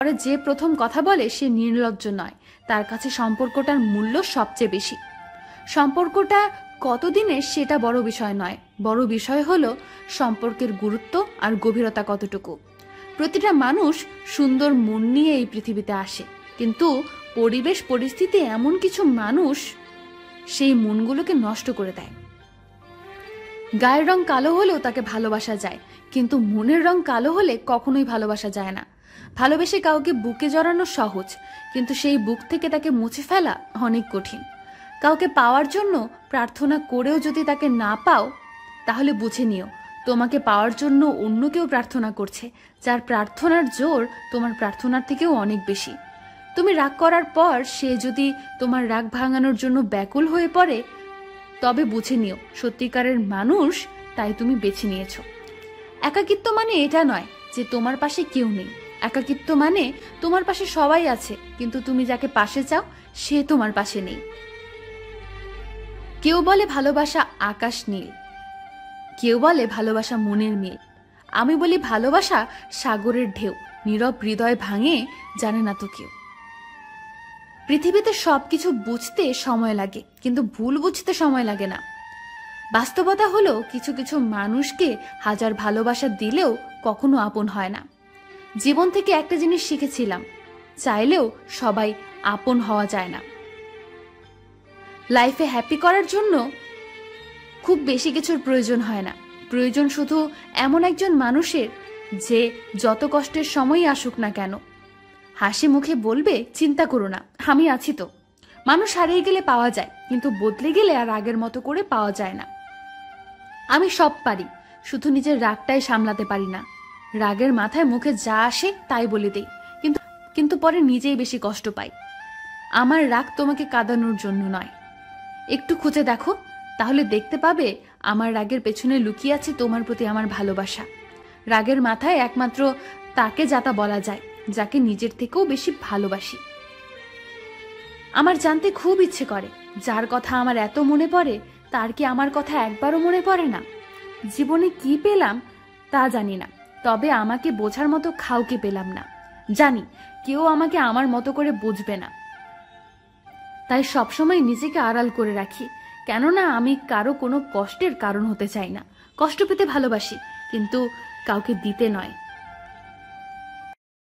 পরে যে প্রথম কথা বলে সে নির্লজ্জ নয়, তার কাছে সম্পর্কটার মূল্য সবচেয়ে বেশি। সম্পর্কটা কতদিনের সেটা বড় বিষয় নয়, বড় বিষয় হলো সম্পর্কের গুরুত্ব আর গভীরতা কতটুকু। প্রতিটা মানুষ সুন্দর মন নিয়ে এই পৃথিবীতে আসে, কিন্তু পরিবেশ পরিস্থিতি এমন কিছু মানুষ সেই মনগুলোকে নষ্ট করে দেয়। গায়ের রং কালো হলেও তাকে ভালোবাসা যায়, কিন্তু মনের রং কালো হলে কখনোই ভালোবাসা যায় না। ভালোবেসে কাউকে বুকে জড়ানো সহজ, কিন্তু সেই বুক থেকে তাকে মুছে ফেলা অনেক কঠিন। কাউকে পাওয়ার জন্য প্রার্থনা করেও যদি তাকে না পাও, তাহলে বুঝে নিও তোমাকে পাওয়ার জন্য অন্য কেউ প্রার্থনা করছে, যার প্রার্থনার জোর তোমার প্রার্থনার থেকেও অনেক বেশি। তুমি রাগ করার পর সে যদি তোমার রাগ ভাঙানোর জন্য ব্যাকুল হয়ে পড়ে, তবে বুঝে নিও সত্যিকারের মানুষ তাই তুমি বেছে নিয়েছো। একাকিত্ব মানে এটা নয় যে তোমার পাশে কেউ নেই। একাকিত্ব মানে তোমার পাশে সবাই আছে, কিন্তু তুমি যাকে পাশে চাও সে তোমার পাশে নেই। কেউ বলে ভালোবাসা আকাশ নীল, কেউ বলে ভালোবাসা মনের মিল। আমি বলি ভালোবাসা সাগরের ঢেউ, নীরব হৃদয় ভাঙে জানে না তো কেউ। পৃথিবীতে সবকিছু বুঝতে সময় লাগে, কিন্তু ভুল বুঝতে সময় লাগে না। বাস্তবতা হলো কিছু কিছু মানুষকে হাজার ভালোবাসা দিলেও কখনো আপন হয় না। জীবন থেকে একটা জিনিস শিখেছিলাম, চাইলেও সবাই আপন হওয়া যায় না। লাইফে হ্যাপি করার জন্য খুব বেশি কিছুর প্রয়োজন হয় না, প্রয়োজন শুধু এমন একজন মানুষের যে যত কষ্টের সময়ই আসুক না কেন হাসি মুখে বলবে চিন্তা করো না, আমি আছি তো। মানুষ হারিয়ে গেলে পাওয়া যায়, কিন্তু বদলে গেলে আর আগের মতো করে পাওয়া যায় না। আমি সব পারি, শুধু নিজের রাগটাই সামলাতে পারি না। রাগের মাথায় মুখে যা আসে তাই বলে দেই, কিন্তু পরে নিজেই বেশি কষ্ট পাই। আমার রাগ তোমাকে কাঁদানোর জন্য নয়। একটু খুঁজে দেখো, তাহলে দেখতে পাবে আমার রাগের পেছনে লুকিয়ে আছে তোমার প্রতি আমার ভালোবাসা। রাগের মাথায় একমাত্র তাকে যাতা বলা যায় যাকে নিজের থেকেও বেশি ভালোবাসি। আমার জানতে খুব ইচ্ছে করে, যার কথা আমার এত মনে পড়ে তার কি আমার কথা একবারও মনে পড়ে না? জীবনে কি পেলাম তা জানি না, তবে আমাকে বোঝার মতো কাউকে পেলাম না। জানি কেউ আমাকে আমার মতো করে বুঝবে না, তাই সবসময় নিজেকে আড়াল করে রাখি, কেননা আমি কারো কোনো কষ্টের কারণ হতে চাই না। কষ্ট পেতে ভালোবাসি, কিন্তু কাউকে দিতে নয়।